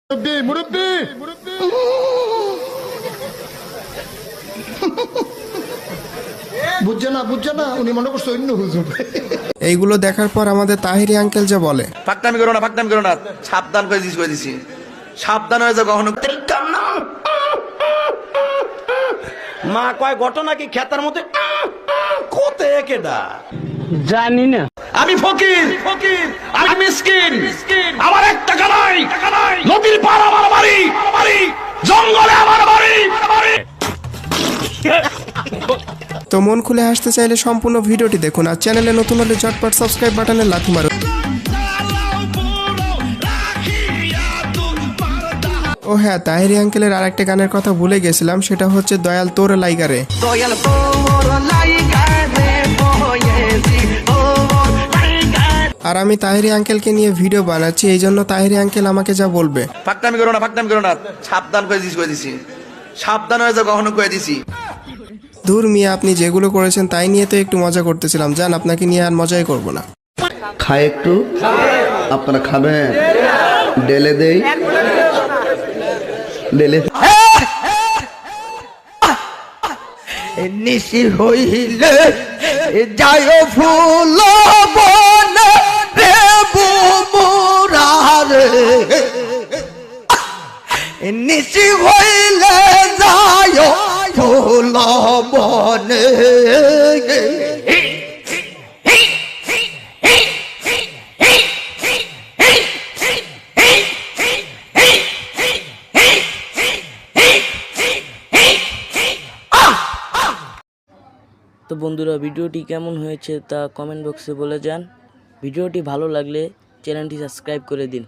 মুরব্বি বুঝছে না উনি মনে করছে অন্য হুজুর। এইগুলো দেখার পর আমাদের তাহিরি আঙ্কেল যে বলে, ফাকনামি করো না, সাবধান করে দিছি, সাবধান হয়ে যাও কখনো। মা কয় ঘটনা কি খেতার মধ্যে কোতে কেডা জানি না। আমি ফকির, আমি মিসকিন, আমার এক টাকা নাই, নদীর পার আমার বাড়ি, জঙ্গলে আমার বাড়ি। তো মন খুলে হাসতে চাইলে সম্পূর্ণ ভিডিওটি দেখুন, আর চ্যানেলে নতুন হলে ঝটপট সাবস্ক্রাইব বাটনে লাথি মারুন। ও হ্যাঁ, তাহিরি আঙ্কেলের আরেকটা গানের কথা ভুলে গেছিলাম, সেটা হচ্ছে দয়াল তোর লাইগারে। আর আমি তাহিরি আঙ্কেলকে নিয়ে ভিডিও বানাচ্ছি, এই জন্য তাহিরি আঙ্কেল আমাকে যা বলবে, ফাকনামি করো না, সাবধান করে দিছি, সাবধান হয়ে যাও কখনো কয়ে দিছি। দূর মিয়া, আপনি যেগুলো করেছেন তাই নিয়ে তো একটু মজা করতেছিলাম, জান আপনাকে নিয়ে আর মজাই করব না। খায় একটু, আপনারা খাবেন? ডেলে দেই, ডেলে নিশি হইলে যায় ফুল বনে দেবু মুরারে, নিশি হইলে যায় ফুল বনে। তো বন্ধুরা, ভিডিওটি কেমন হয়েছে তা কমেন্ট বক্সে বলে যান। ভিডিওটি ভালো লাগলে চ্যানেলটি সাবস্ক্রাইব করে দিন।